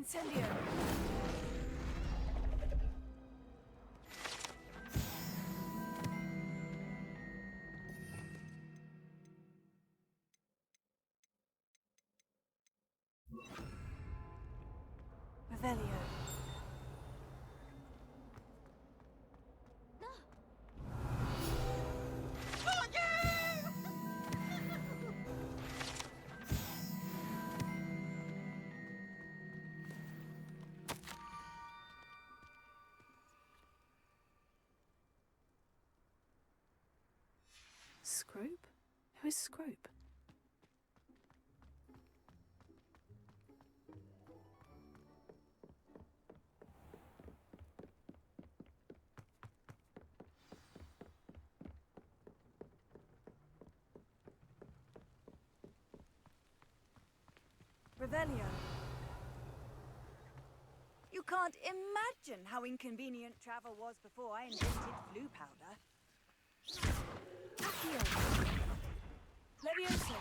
Incendio! Revelio. Scrope? Who is Scrope? Revelio. You can't imagine how inconvenient travel was before I invented blue powder. Accio. Levioso.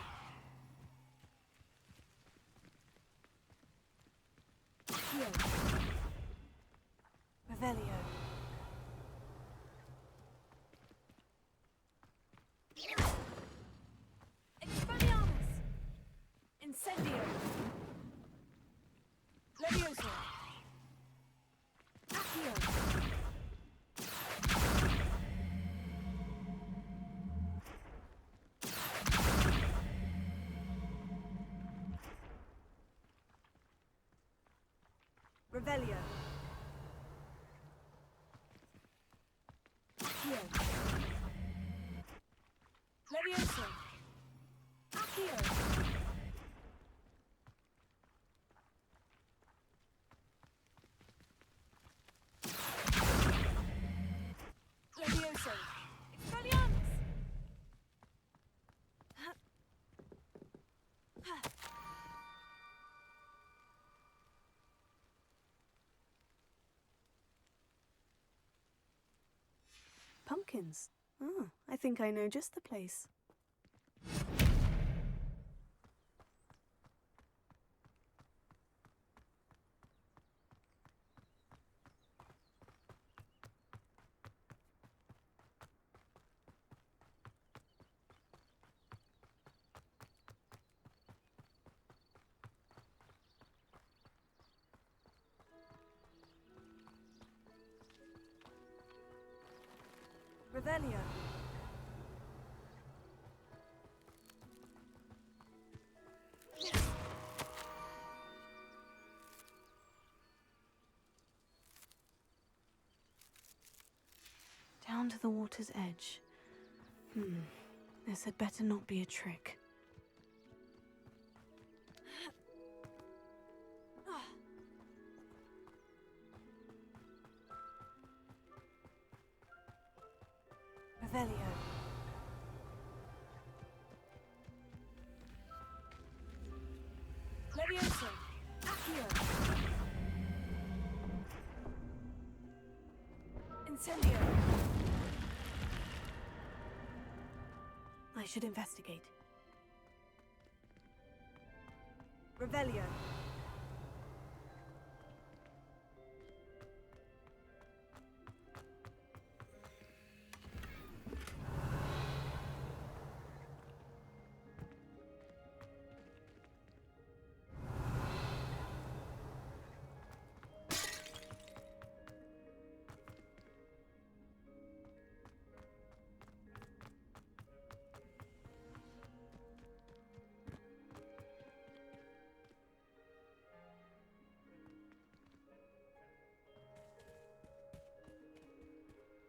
Accio. Revelio. Expelliarmus. Incendio. Levioso. Accio. Revelio. Accio. Levioso. Accio. Levioso. Expelliarmus. Pumpkins. Oh, I think I know just the place. Revelio. Down to the water's edge. This had better not be a trick. Revelio. Levioso. Accio. Incendio. I should investigate. Revelio.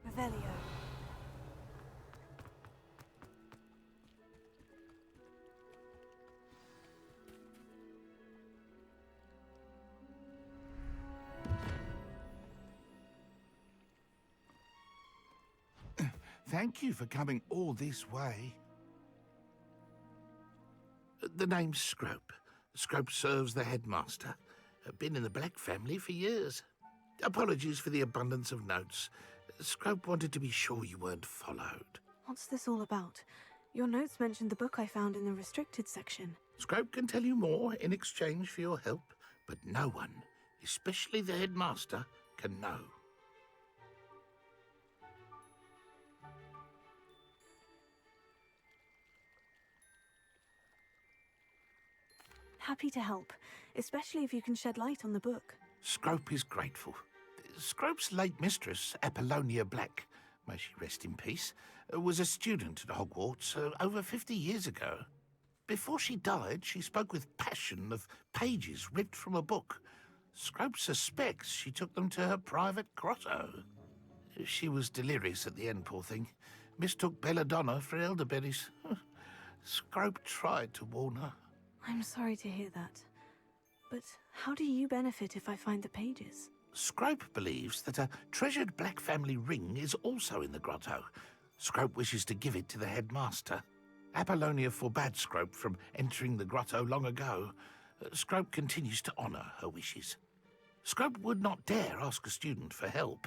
Revelio. Thank you for coming all this way. The name's Scrope. Scrope serves the headmaster. Been in the Black family for years. Apologies for the abundance of notes. Scrope wanted to be sure you weren't followed. What's this all about? Your notes mentioned the book I found in the restricted section. Scrope can tell you more in exchange for your help, but no one especially the headmaster, can know. Happy to help, especially if you can shed light on the book. Scrope is grateful. Scrope's late mistress, Apollonia Black, may she rest in peace, was a student at Hogwarts over 50 years ago. Before she died, she spoke with passion of pages ripped from a book. Scrope suspects she took them to her private grotto. She was delirious at the end, poor thing. Mistook belladonna for elderberries. Scrope tried to warn her. I'm sorry to hear that. But how do you benefit if I find the pages? Scrope believes that a treasured Black family ring is also in the grotto. Scrope wishes to give it to the headmaster. Apollonia forbade Scrope from entering the grotto long ago. Scrope continues to honour her wishes. Scrope would not dare ask a student for help,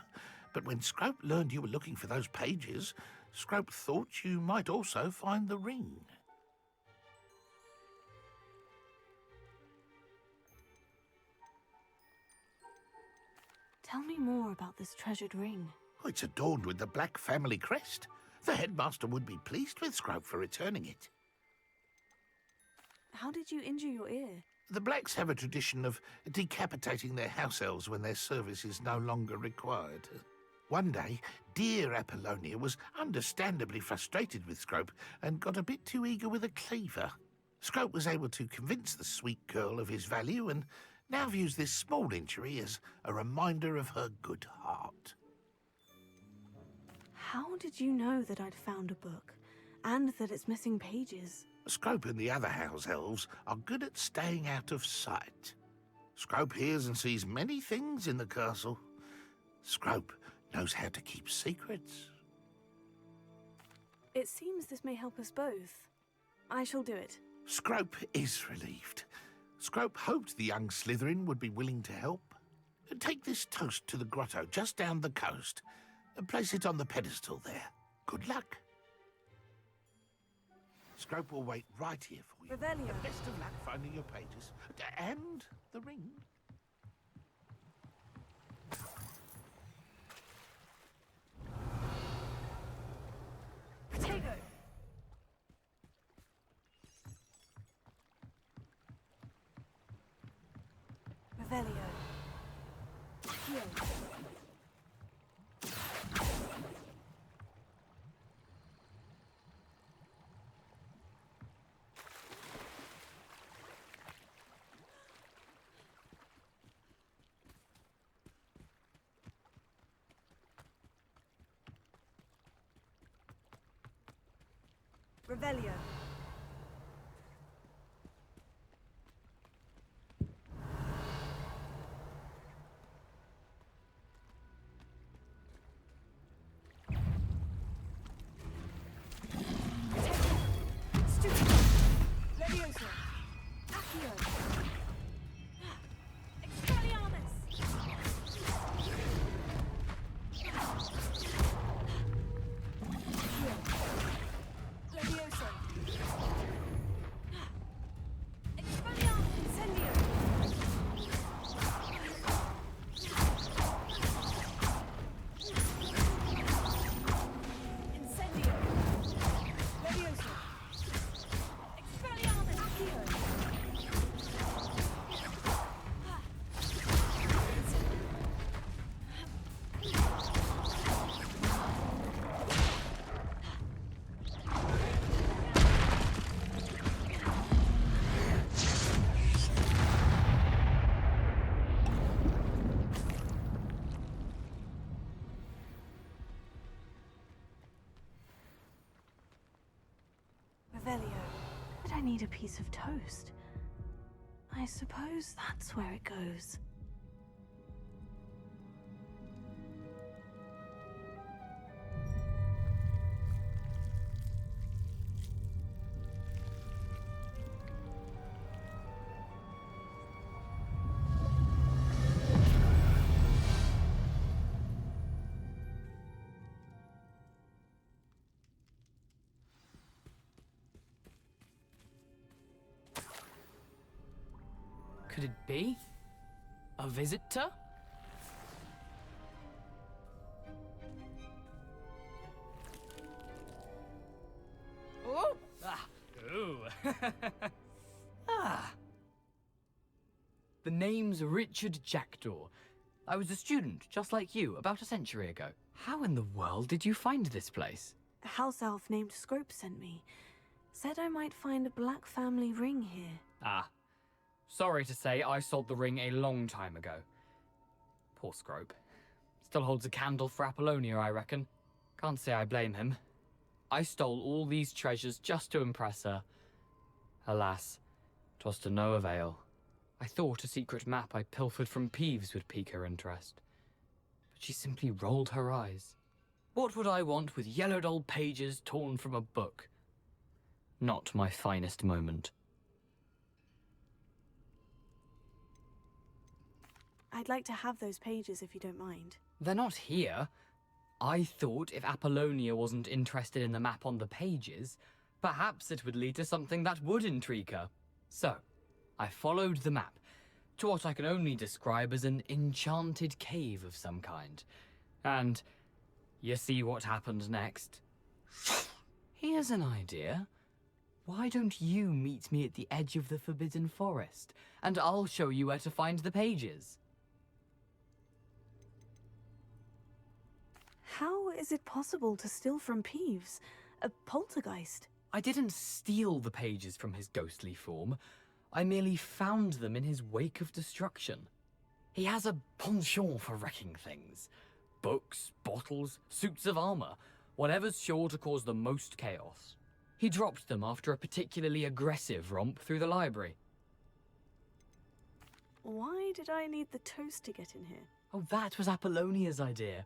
but when Scrope learned you were looking for those pages, Scrope thought you might also find the ring. Tell me more about this treasured ring. Oh, it's adorned with the Black family crest. The headmaster would be pleased with Scrope for returning it. How did you injure your ear? The Blacks have a tradition of decapitating their house elves when their service is no longer required. One day, dear Apollonia was understandably frustrated with Scrope and got a bit too eager with a cleaver. Scrope was able to convince the sweet girl of his value and now views this small injury as a reminder of her good heart. How did you know that I'd found a book, and that it's missing pages? Scrope and the other house elves are good at staying out of sight. Scrope hears and sees many things in the castle. Scrope knows how to keep secrets. It seems this may help us both. I shall do it. Scrope is relieved. Scrope hoped the young Slytherin would be willing to help. Take this toast to the grotto just down the coast and place it on the pedestal there. Good luck. Scrope will wait right here for you. Revelio. The best of luck finding your pages. And the ring. Protego. Revelio. Heal. Revelio. Stupido. Levioso. Accio. Expelliarmus. Accio. Levioso. Expelliarmus. Incendio. Incendio. Levioso. Expelliarmus. Accio. Revelio. But I need a piece of toast. I suppose that's where it goes. Could it be? A visitor? Oh! Ah! Ooh! Ah! The name's Richard Jackdaw. I was a student, just like you, about a century ago. How in the world did you find this place? A house elf named Scrope sent me. Said I might find a black family ring here. Ah. Sorry to say, I sold the ring a long time ago. Poor Scrope. Still holds a candle for Apollonia, I reckon. Can't say I blame him. I stole all these treasures just to impress her. Alas, 'twas to no avail. I thought a secret map I pilfered from Peeves would pique her interest. But she simply rolled her eyes. What would I want with yellowed old pages torn from a book? Not my finest moment. I'd like to have those pages if you don't mind. They're not here. I thought if Apollonia wasn't interested in the map on the pages, perhaps it would lead to something that would intrigue her. So, I followed the map to what I can only describe as an enchanted cave of some kind. And you see what happened next? Here's an idea. Why don't you meet me at the edge of the Forbidden Forest, and I'll show you where to find the pages. How is it possible to steal from Peeves? A poltergeist? I didn't steal the pages from his ghostly form. I merely found them in his wake of destruction. He has a penchant for wrecking things. Books, bottles, suits of armor, whatever's sure to cause the most chaos. He dropped them after a particularly aggressive romp through the library. Why did I need the toast to get in here? Oh, that was Apollonia's idea.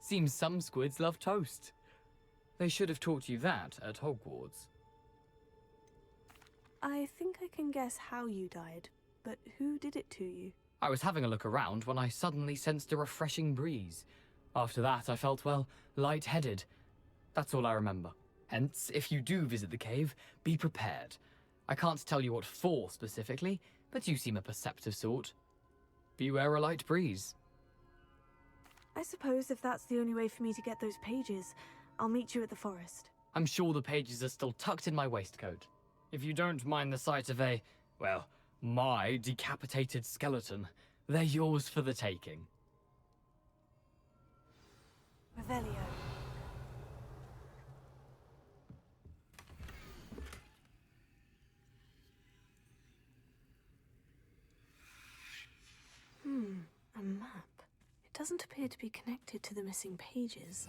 Seems some squids love toast. They should have taught you that at Hogwarts. I think I can guess how you died, but who did it to you? I was having a look around when I suddenly sensed a refreshing breeze. After that, I felt, well, lightheaded. That's all I remember. Hence, if you do visit the cave, be prepared. I can't tell you what for specifically, but you seem a perceptive sort. Beware a light breeze. I suppose if that's the only way for me to get those pages, I'll meet you at the forest. I'm sure the pages are still tucked in my waistcoat. If you don't mind the sight of a, well, my decapitated skeleton, they're yours for the taking. Revelio. A map. It doesn't appear to be connected to the missing pages.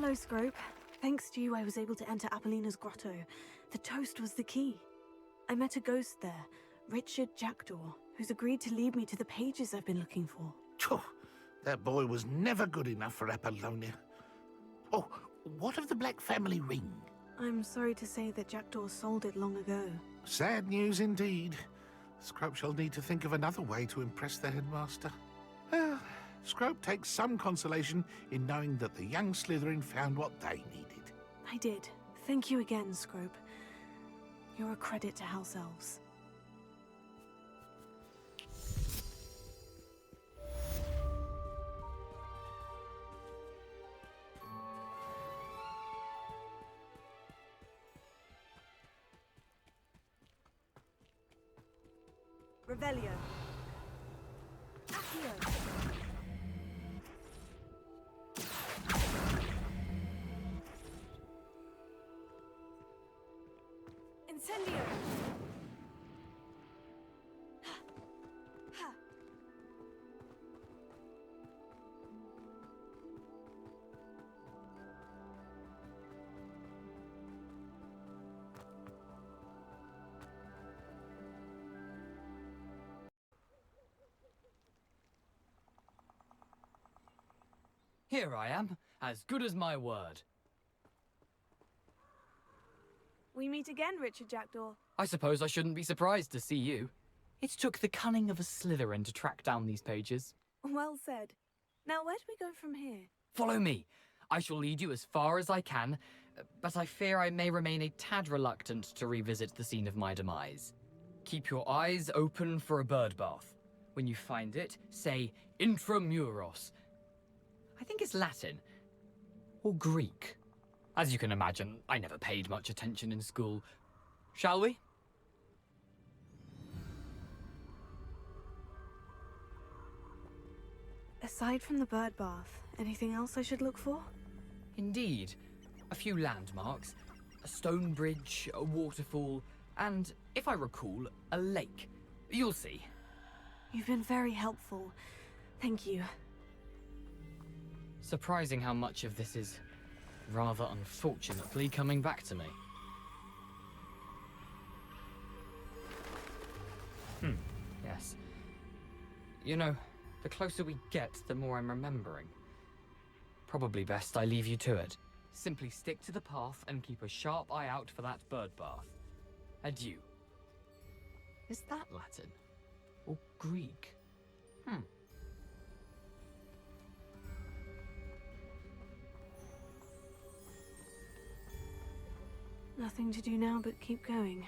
Hello, Scrope. Thanks to you, I was able to enter Apollina's grotto. The toast was the key. I met a ghost there, Richard Jackdaw, who's agreed to lead me to the pages I've been looking for. Phew, That boy was never good enough for Apollonia. Oh, what of the Black family ring? I'm sorry to say that Jackdaw sold it long ago. Sad news indeed. Scrope shall need to think of another way to impress the headmaster. Well, Scrope takes some consolation in knowing that the young Slytherin found what they needed. I did. Thank you again, Scrope. You're a credit to House Elves. Revelio. Accio. Incendio. Ha. Here I am, as good as my word. We meet again, Richard Jackdaw. I suppose I shouldn't be surprised to see you. It took the cunning of a Slytherin to track down these pages. Well said. Now, where do we go from here? Follow me. I shall lead you as far as I can, but I fear I may remain a tad reluctant to revisit the scene of my demise. Keep your eyes open for a bird bath. When you find it, say intramuros. I think it's Latin. Or Greek. As you can imagine, I never paid much attention in school. Shall we? Aside from the bird bath, anything else I should look for? Indeed. A few landmarks. A stone bridge, a waterfall, and, if I recall, a lake. You'll see. You've been very helpful. Thank you. Surprising how much of this is, rather unfortunately, coming back to me. Yes. You know, the closer we get, the more I'm remembering. Probably best I leave you to it. Simply stick to the path and keep a sharp eye out for that bird bath. Adieu. Is that Latin? Or Greek? Nothing to do now but keep going.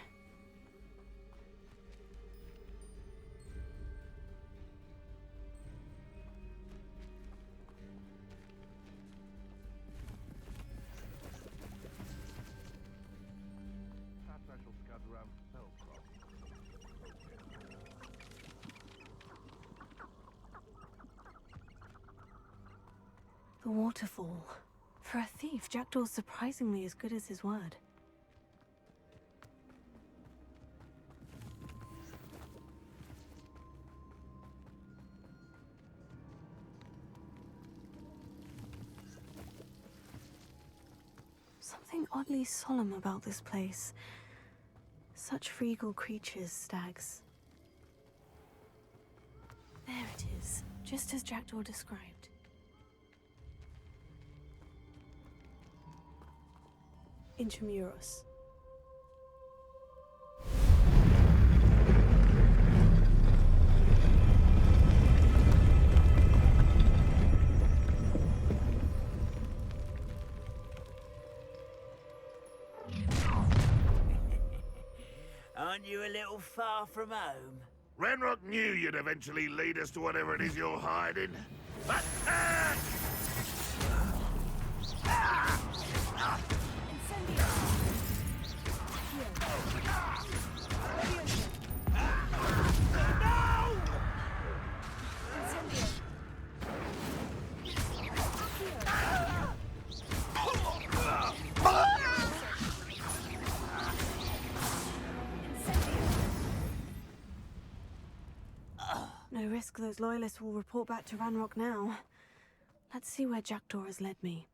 The waterfall. For a thief, Jackdaw's surprisingly as good as his word. Something oddly solemn about this place. Such regal creatures, stags. There it is, just as Jackdaw described. Intramuros. Aren't you a little far from home? Ranrock knew you'd eventually lead us to whatever it is you're hiding. But, Incendio. Incendio. No risk those loyalists will report back to Ranrock now. Let's see where Jackdaw has led me.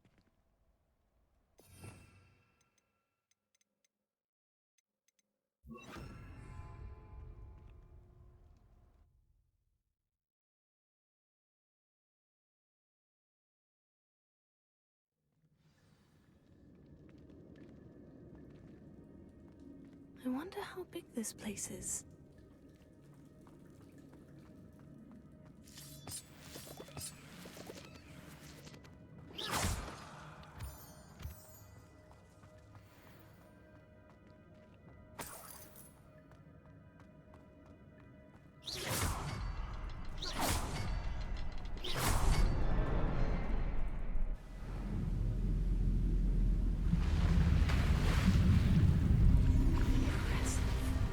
I wonder how big this place is.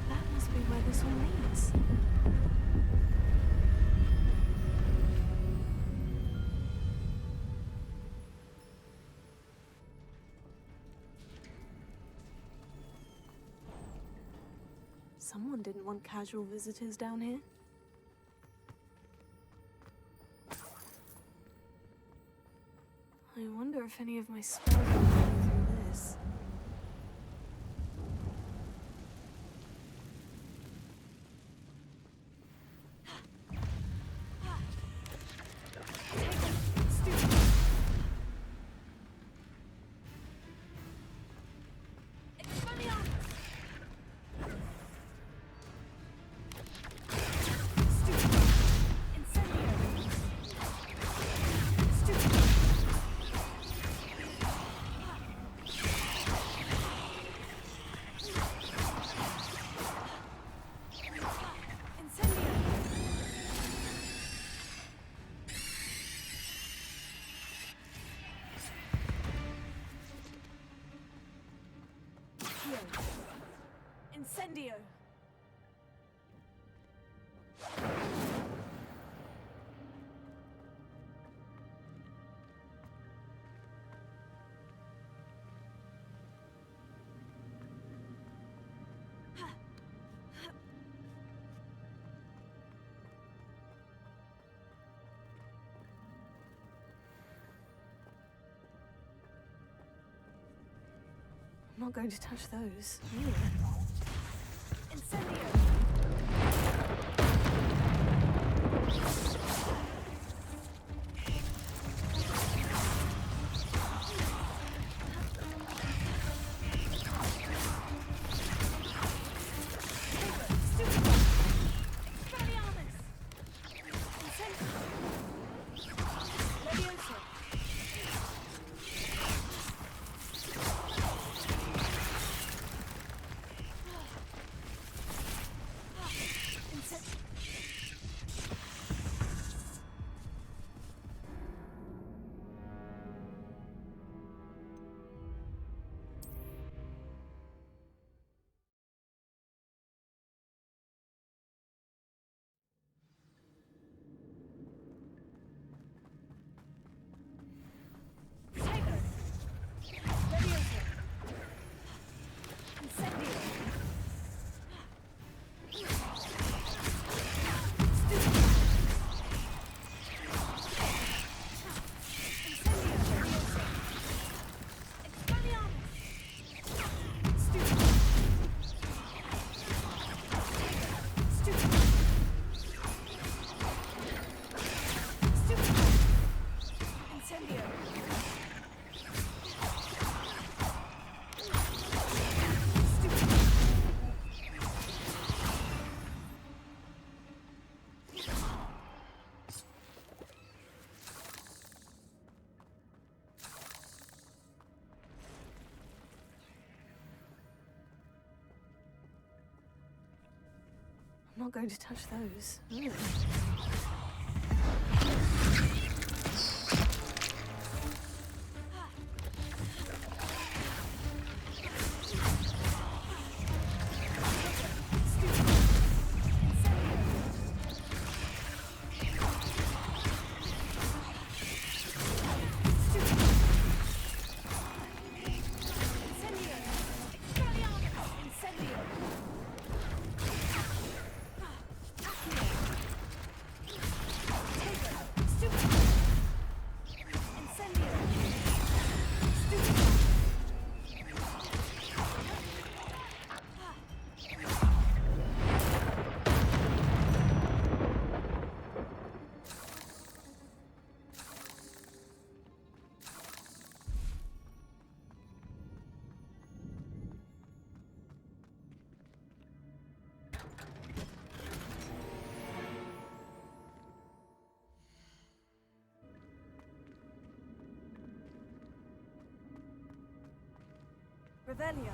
That must be where this all leads. Someone didn't want casual visitors down here. I wonder if any of my spells will go through this. Incendio! I'm not going to touch those. I'm not going to touch those. Revelio.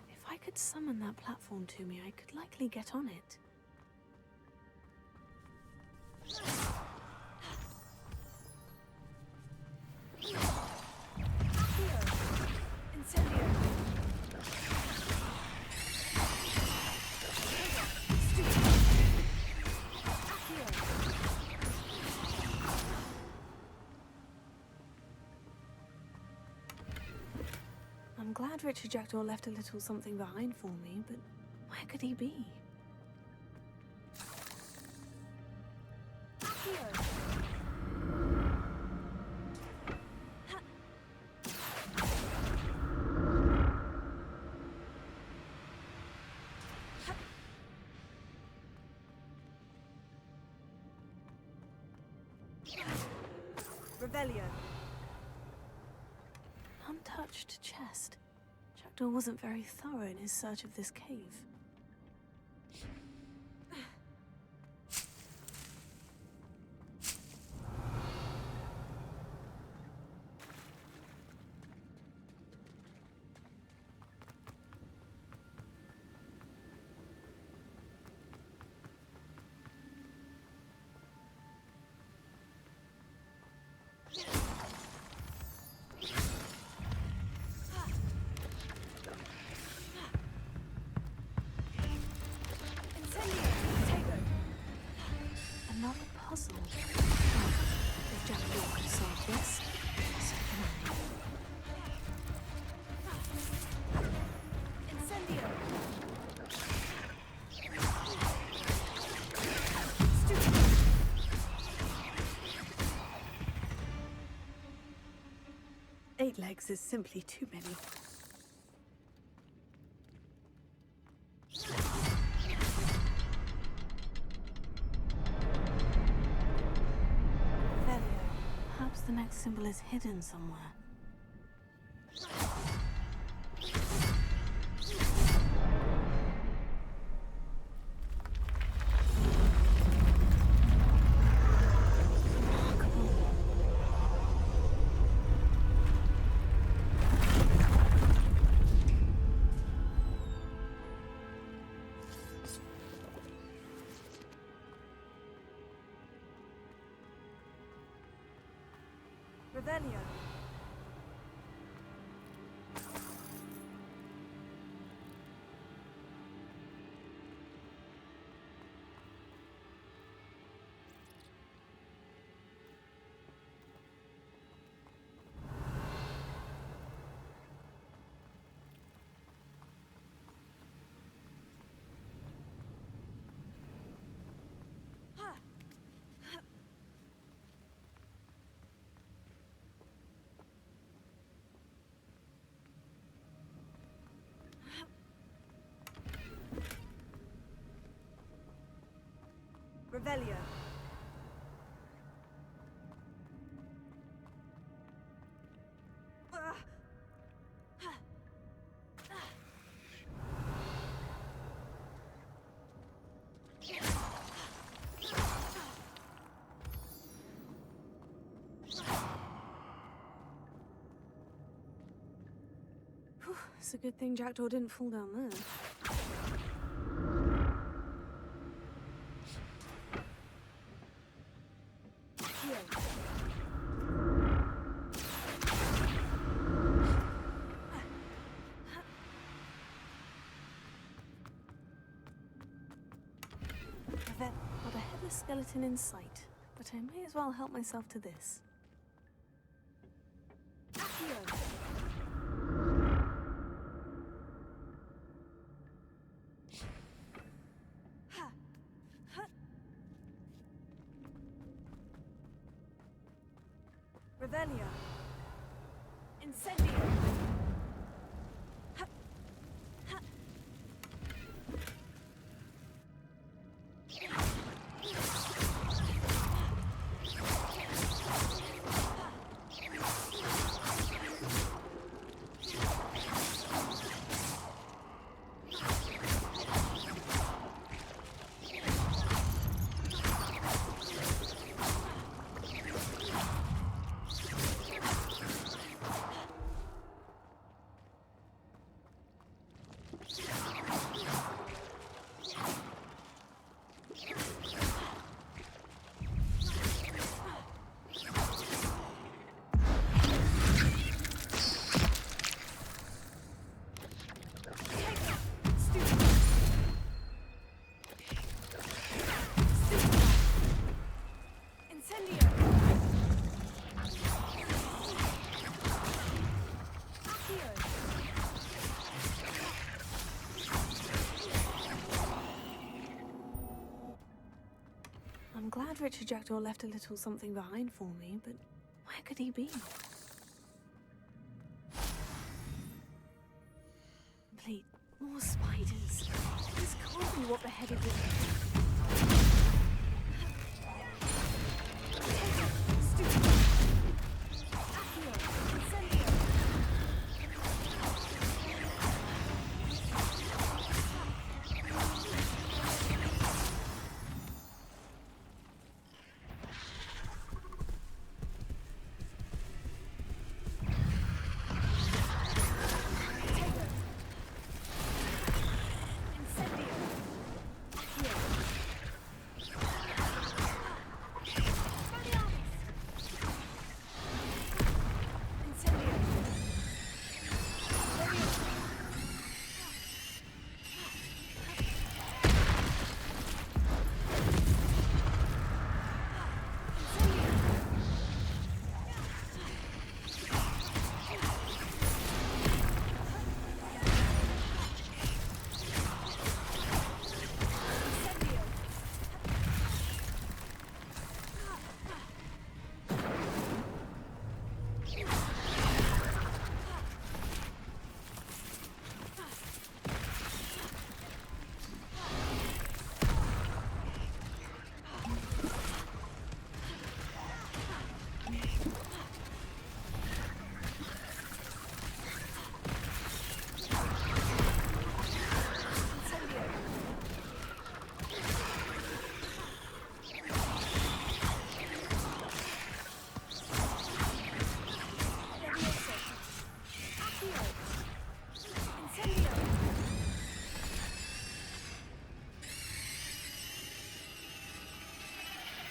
If I could summon that platform to me, I could likely get on it. Incendio. I'm glad Richard Jackdaw left a little something behind for me, but where could he be? Revelio. Untouched chest. Jackdaw wasn't very thorough in his search of this cave. Another puzzle. If Jackdaw can solve this, so can I. Incendio. Eight legs is simply too many. Perhaps the next symbol is hidden somewhere. Revelio. Revelio. It's a good thing Jackdaw didn't fall down there. Got a headless skeleton in sight, but I may as well help myself to this. Revelio. Incendio. Richard Jackdaw left a little something behind for me, but where could he be? Complete. More spiders. This can't be what beheaded me.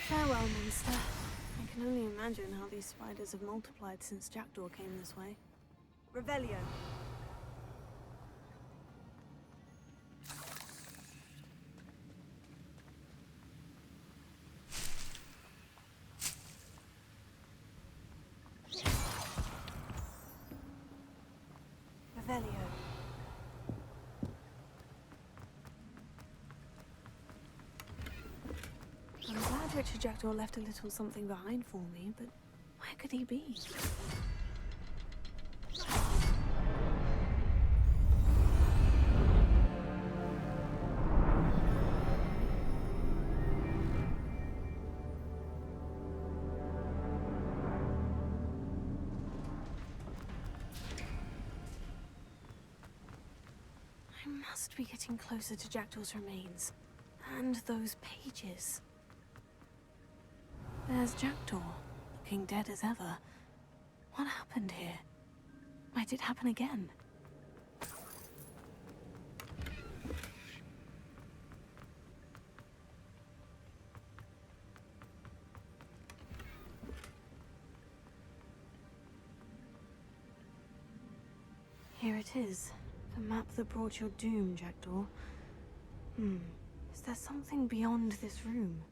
Farewell, monster. I can only imagine how these spiders have multiplied since Jackdaw came this way. Revelio. Revelio. I'm glad Richard Jackdaw left a little something behind for me, but where could he be? I must be getting closer to Jackdaw's remains. And those pages. There's Jackdaw, looking dead as ever. What happened here? Might it happen again? Here it is. The map that brought your doom, Jackdaw. Is there something beyond this room?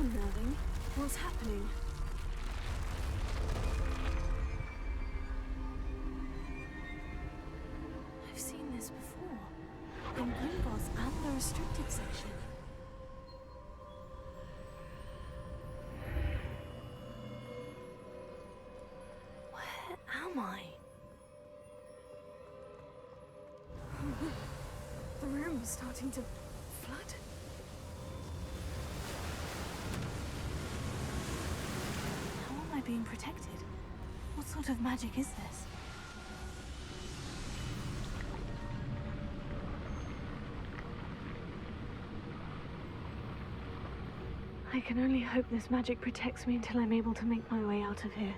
unnerving. What's happening? I've seen this before. In Gringotts and the restricted section. Where am I? The room is starting to flood. How am I being protected? What sort of magic is this? I can only hope this magic protects me until I'm able to make my way out of here.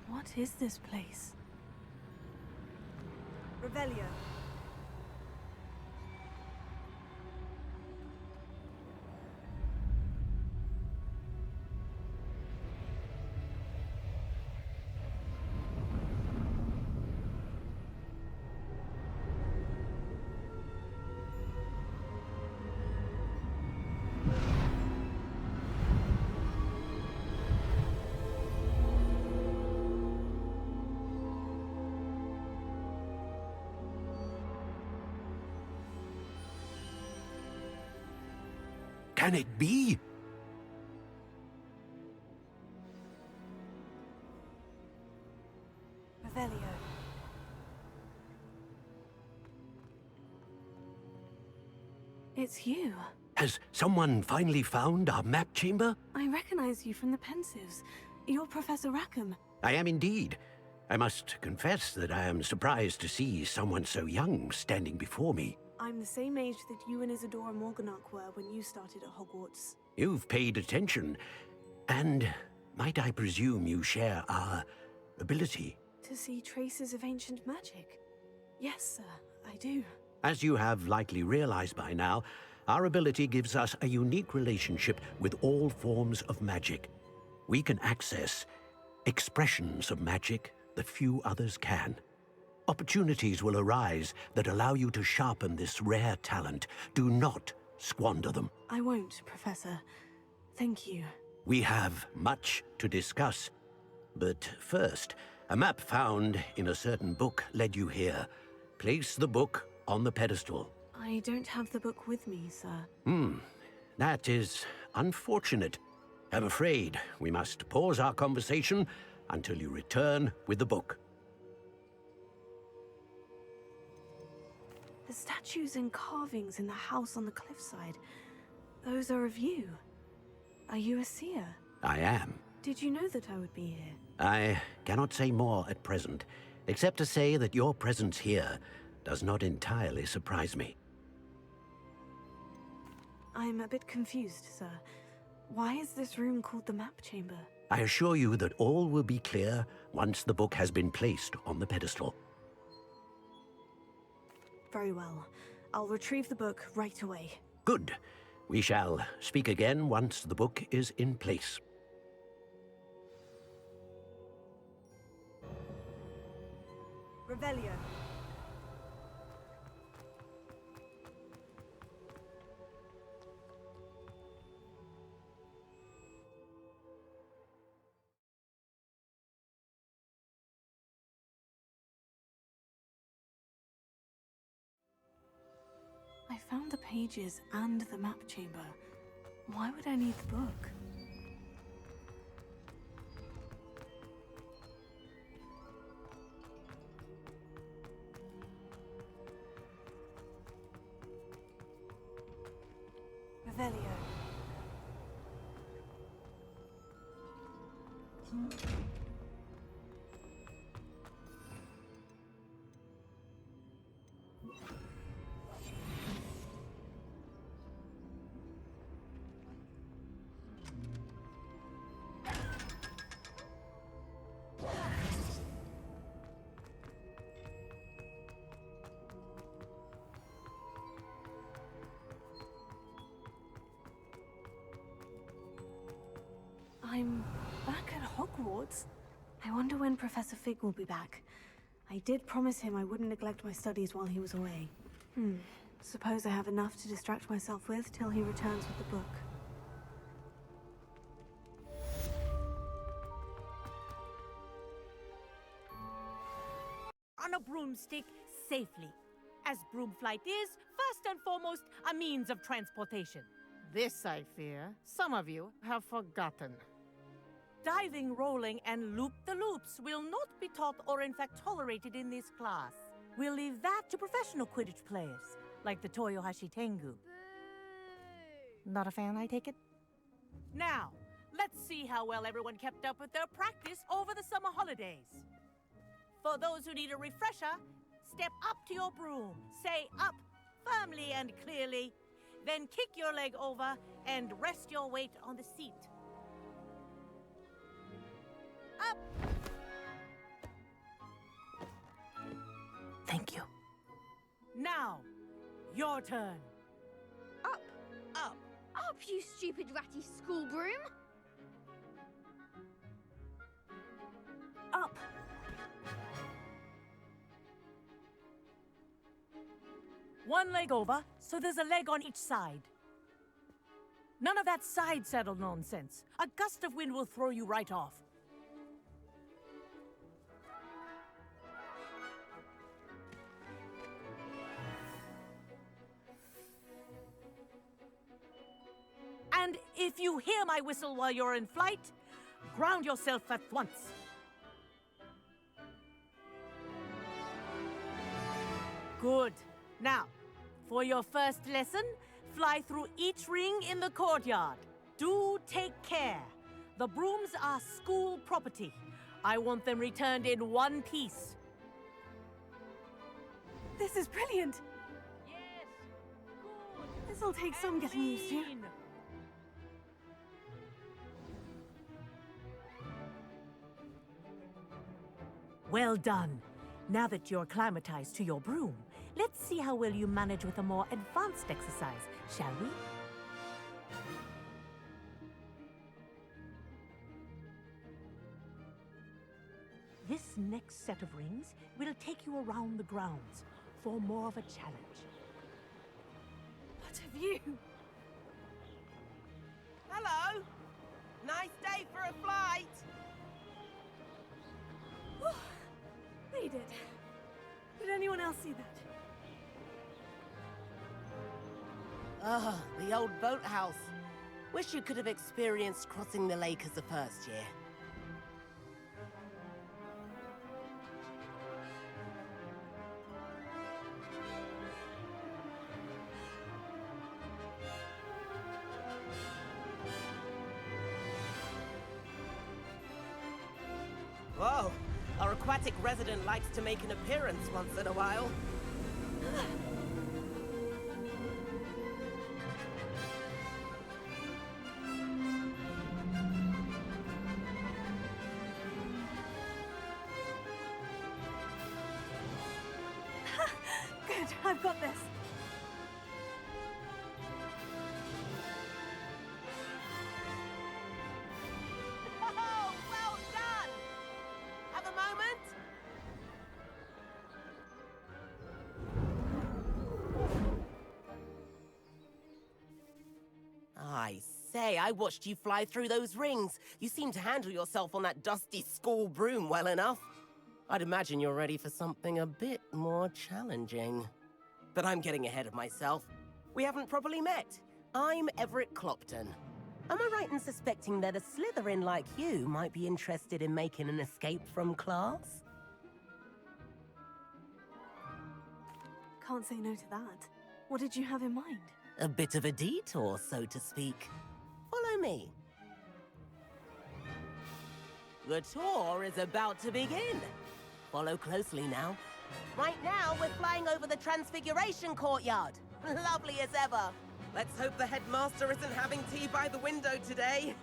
What is this place? Revelio. Can it be? Revelio. It's you. Has someone finally found our map chamber? I recognize you from the Pensives. You're Professor Rackham. I am indeed. I must confess that I am surprised to see someone so young standing before me. I'm the same age that you and Isadora Morganach were when you started at Hogwarts. You've paid attention. And might I presume you share our ability? To see traces of ancient magic? Yes, sir, I do. As you have likely realized by now, our ability gives us a unique relationship with all forms of magic. We can access expressions of magic that few others can. Opportunities will arise that allow you to sharpen this rare talent. Do not squander them. I won't, Professor. Thank you. We have much to discuss. But first, a map found in a certain book led you here. Place the book on the pedestal. I don't have the book with me, sir. That is unfortunate. I'm afraid we must pause our conversation until you return with the book. The statues and carvings in the house on the cliffside, those are of you. Are you a seer? I am. Did you know that I would be here? I cannot say more at present, except to say that your presence here does not entirely surprise me. I'm a bit confused, sir. Why is this room called the map chamber? I assure you that all will be clear once the book has been placed on the pedestal. Very well. I'll retrieve the book right away. Good. We shall speak again once the book is in place. Revelio. I found the pages and the map chamber. Why would I need the book? Revelio. I'm back at Hogwarts? I wonder when Professor Fig will be back. I did promise him I wouldn't neglect my studies while he was away. Suppose I have enough to distract myself with till he returns with the book. On a broomstick safely, as broom flight is, first and foremost, a means of transportation. This, I fear, some of you have forgotten. Diving, rolling, and loop-the-loops will not be taught or in fact tolerated in this class. We'll leave that to professional Quidditch players, like the Toyohashi Tengu. Not a fan, I take it? Now, let's see how well everyone kept up with their practice over the summer holidays. For those who need a refresher, step up to your broom, say up firmly and clearly, then kick your leg over and rest your weight on the seat. Up! Thank you. Now, your turn. Up! Up! Up, you stupid ratty school broom! Up! One leg over, so there's a leg on each side. None of that side saddle nonsense. A gust of wind will throw you right off. And if you hear my whistle while you're in flight, ground yourself at once. Good. Now, for your first lesson, fly through each ring in the courtyard. Do take care. The brooms are school property. I want them returned in one piece. This is brilliant! Yes. Good. This'll take some getting used to. Clean. Well done. Now that you're acclimatized to your broom, let's see how well you manage with a more advanced exercise, shall we? This next set of rings will take you around the grounds for more of a challenge. What have you? Hello! Nice day for a flight! They did. Did anyone else see that? Ah, the old boathouse. Wish you could have experienced crossing the lake as a first year. Whoa! Our aquatic resident likes to make an appearance once in a while. Good, I've got this. Oh, well done! Have a moment? I say, I watched you fly through those rings. You seem to handle yourself on that dusty school broom well enough. I'd imagine you're ready for something a bit more challenging. But I'm getting ahead of myself. We haven't properly met. I'm Everett Clopton. Am I right in suspecting that a Slytherin like you might be interested in making an escape from class? Can't say no to that. What did you have in mind? A bit of a detour, so to speak. Follow me. The tour is about to begin. Follow closely now. Right now, we're flying over the Transfiguration Courtyard. Lovely as ever. Let's hope the headmaster isn't having tea by the window today.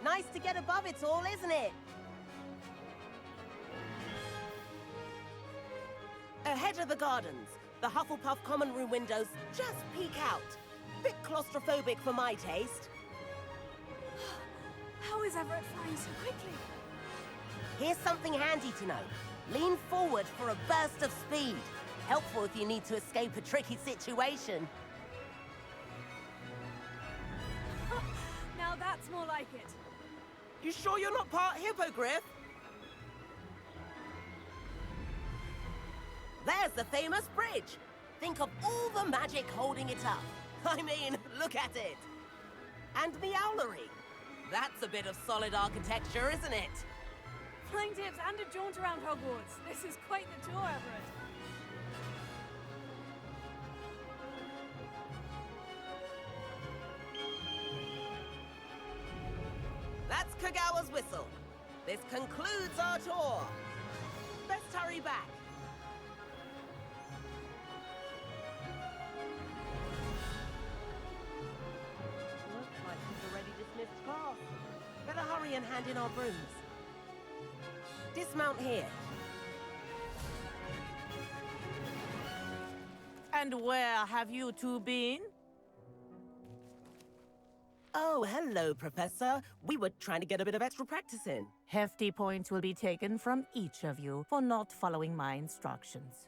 Nice to get above it all, isn't it? Ahead of the gardens, the Hufflepuff common room windows just peek out. Bit claustrophobic for my taste. How is Everett flying so quickly? Here's something handy to know. Lean forward for a burst of speed. Helpful if you need to escape a tricky situation. Now that's more like it. You sure you're not part hippogriff? There's the famous bridge. Think of all the magic holding it up. I mean, look at it. And the owlery. That's a bit of solid architecture, isn't it? Flying tips and a jaunt around Hogwarts. This is quite the tour, Everett. That's Kagawa's whistle. This concludes our tour. Let's hurry back. Looks like we've already dismissed class. Better hurry and hand in our brooms. Dismount here. And where have you two been? Oh, hello, Professor. We were trying to get a bit of extra practice in. Hefty points will be taken from each of you for not following my instructions.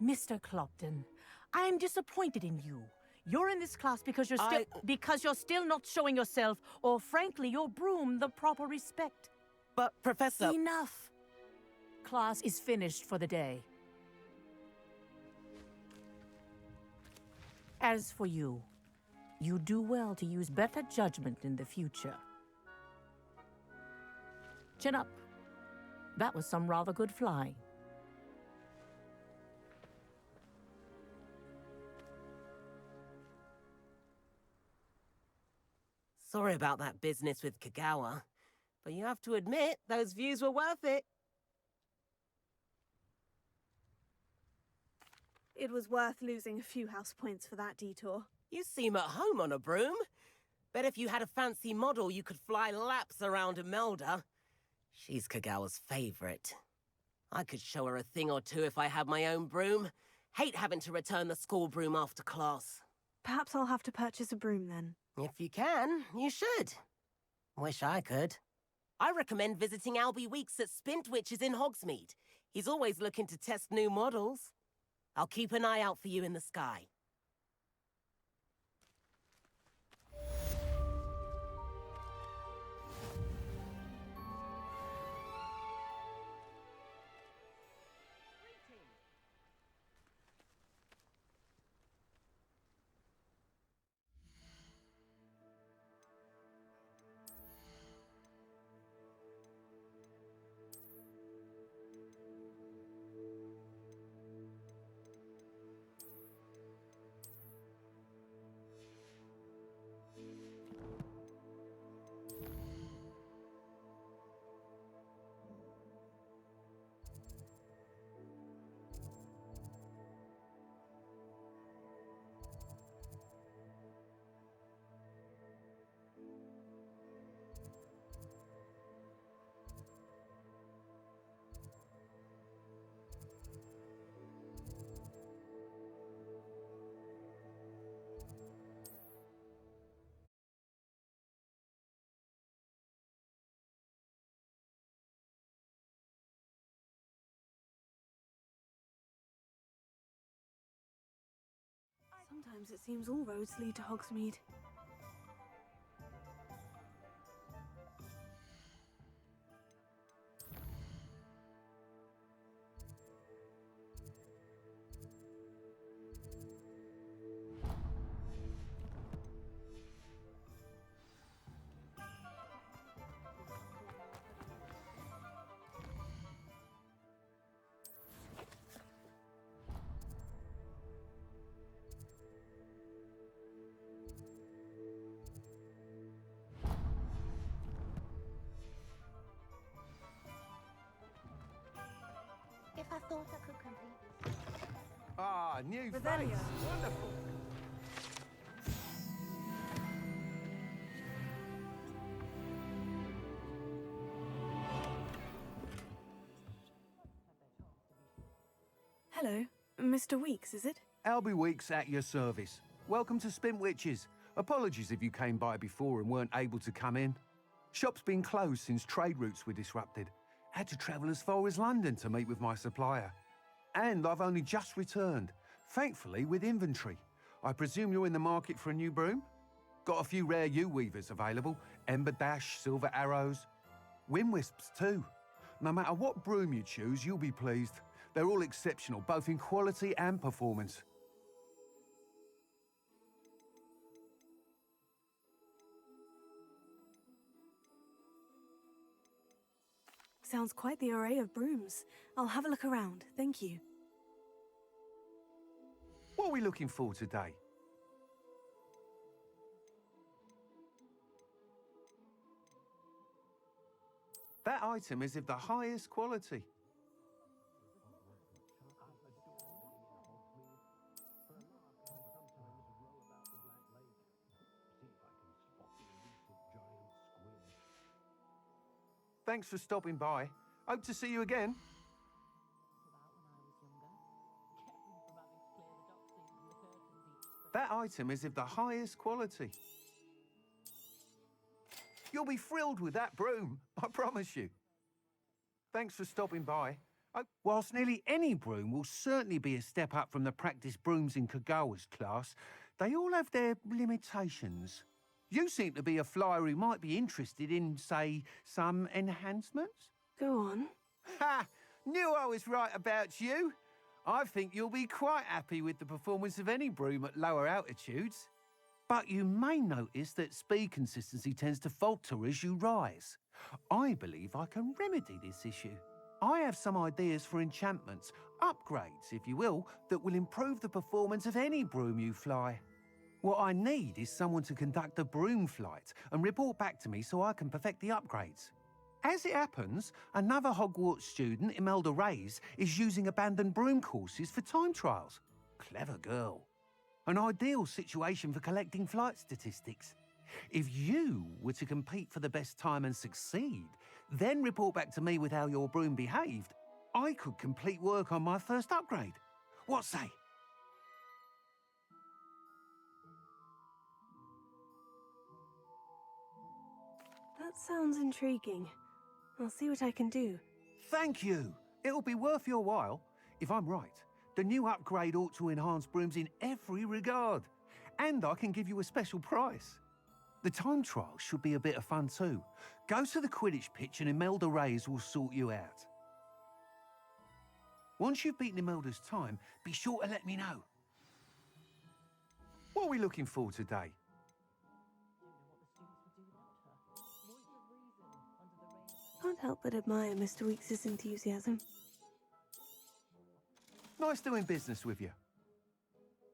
Mr. Clopton, I am disappointed in you. You're in this class because you're still not showing yourself, or frankly, your broom, the proper respect. But, Professor... Enough. Class is finished for the day. As for you, you do well to use better judgment in the future. Chin up. That was some rather good flying. Sorry about that business with Kagawa, but you have to admit, those views were worth it. It was worth losing a few house points for that detour. You seem at home on a broom. Bet if you had a fancy model, you could fly laps around Imelda. She's Kagawa's favorite. I could show her a thing or two if I had my own broom. Hate having to return the school broom after class. Perhaps I'll have to purchase a broom then. If you can, you should. Wish I could. I recommend visiting Albie Weeks at Spint Witches in Hogsmeade. He's always looking to test new models. I'll keep an eye out for you in the sky. Sometimes it seems all roads lead to Hogsmeade. If I thought I could complete. Ah, new face. Wonderful. Hello, Mr. Weeks, is it? Albie Weeks at your service. welcome to Spintwitches. Apologies if you came by before and weren't able to come in. Shop's been closed since trade routes were disrupted. Had to travel as far as London to meet with my supplier. And I've only just returned, thankfully with inventory. I presume you're in the market for a new broom? Got a few rare yew-weavers available. Ember Dash, Silver Arrows. Wind-wisps too. No matter what broom you choose, you'll be pleased. They're all exceptional, both in quality and performance. Sounds quite the array of brooms. I'll have a look around, thank you. What are we looking for today? That item is of the highest quality. Thanks for stopping by. Hope to see you again. That item is of the highest quality. You'll be thrilled with that broom, I promise you. Thanks for stopping by. Whilst nearly any broom will certainly be a step up from the practice brooms in Kagawa's class, they all have their limitations. You seem to be a flyer who might be interested in, say, some enhancements? Go on. Ha! Knew I was right about you. I think you'll be quite happy with the performance of any broom at lower altitudes. But you may notice that speed consistency tends to falter as you rise. I believe I can remedy this issue. I have some ideas for enchantments, upgrades, if you will, that will improve the performance of any broom you fly. What I need is someone to conduct a broom flight and report back to me so I can perfect the upgrades. As it happens, another Hogwarts student, Imelda Reyes, is using abandoned broom courses for time trials. Clever girl. An ideal situation for collecting flight statistics. If you were to compete for the best time and succeed, then report back to me with how your broom behaved, I could complete work on my first upgrade. What say? That sounds intriguing. I'll see what I can do. Thank you. It'll be worth your while. If I'm right, the new upgrade ought to enhance brooms in every regard. And I can give you a special price. The time trial should be a bit of fun too. Go to the Quidditch pitch and Imelda Reyes will sort you out. Once you've beaten Imelda's time, be sure to let me know. What are we looking for today? Can't help but admire Mr. Weekes' enthusiasm. Nice doing business with you.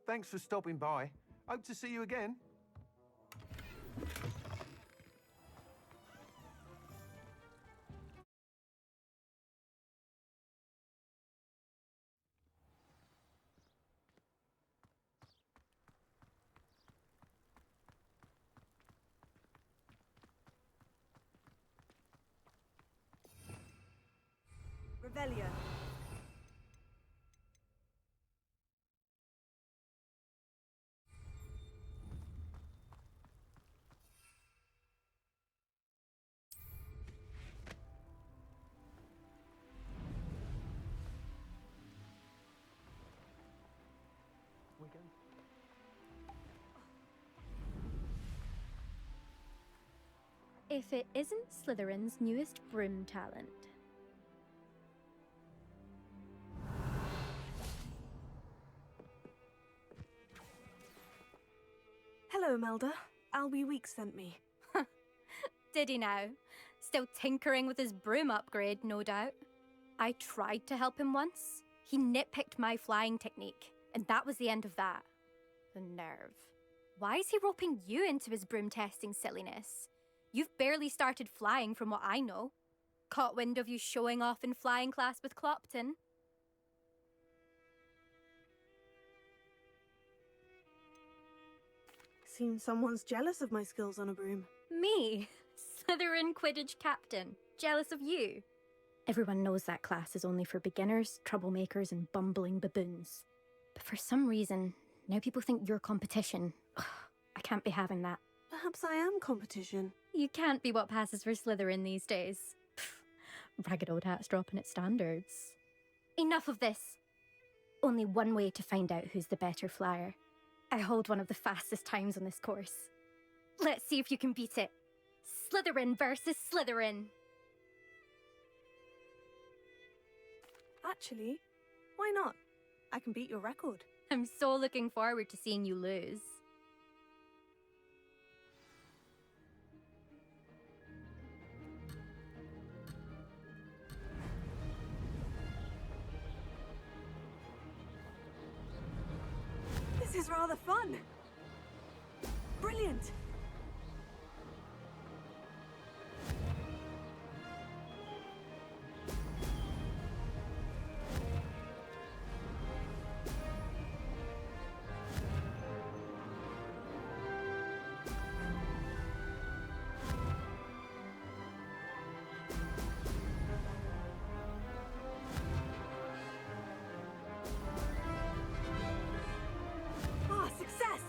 Thanks for stopping by. Hope to see you again. Revelio. If it isn't Slytherin's newest broom talent. Hello, Imelda. Albie Weeks sent me. Did he now? Still tinkering with his broom upgrade, no doubt. I tried to help him once. He nitpicked my flying technique, and that was the end of that. The nerve. Why is he roping you into his broom testing silliness? You've barely started flying from what I know. Caught wind of you showing off in flying class with Clopton. Seems someone's jealous of my skills on a broom. Me? Slytherin Quidditch captain. Jealous of you? Everyone knows that class is only for beginners, troublemakers, and bumbling baboons. But for some reason, Now people think you're competition. Ugh, I can't be having that. Perhaps I am competition. You can't be what passes for Slytherin these days. Pff, ragged old hat's dropping its standards. Enough of this. Only one way to find out who's the better flyer. I hold one of the fastest times on this course. Let's see if you can beat it. Slytherin versus Slytherin. Actually, why not? I can beat your record. I'm so looking forward to seeing you lose. This is rather fun. Brilliant. Ah, success!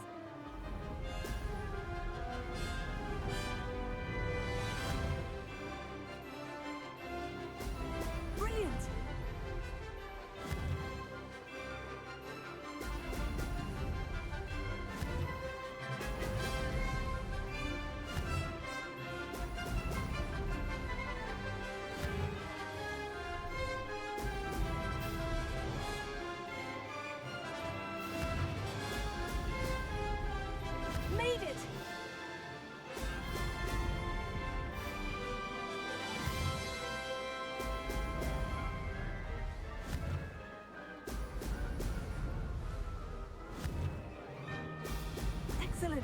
Brilliant! Made it! Excellent!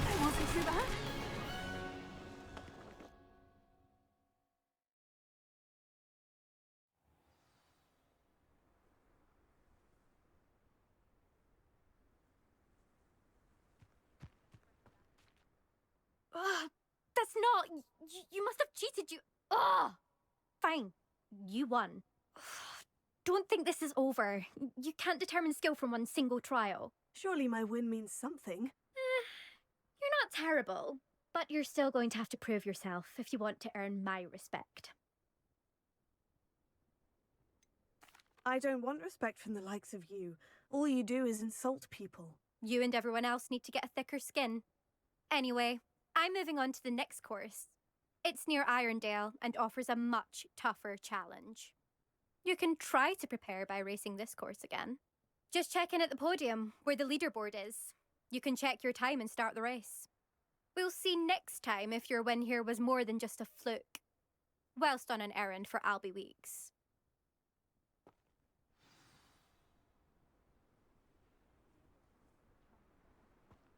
That wasn't too bad. Ugh, that's not... You must have cheated, you... Ugh! Fine. You won. Don't think this is over. You can't determine skill from one single trial. Surely my win means something. You're not terrible, but you're still going to have to prove yourself if you want to earn my respect. I don't want respect from the likes of you. All you do is insult people. You and everyone else need to get a thicker skin. Anyway, I'm moving on to the next course. It's near Irondale and offers a much tougher challenge. You can try to prepare by racing this course again. Just check in at the podium, where the leaderboard is. You can check your time and start the race. We'll see next time if your win here was more than just a fluke. Whilst on an errand for Albie Weeks.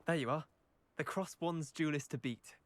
There you are. The Cross Wands duelist to beat.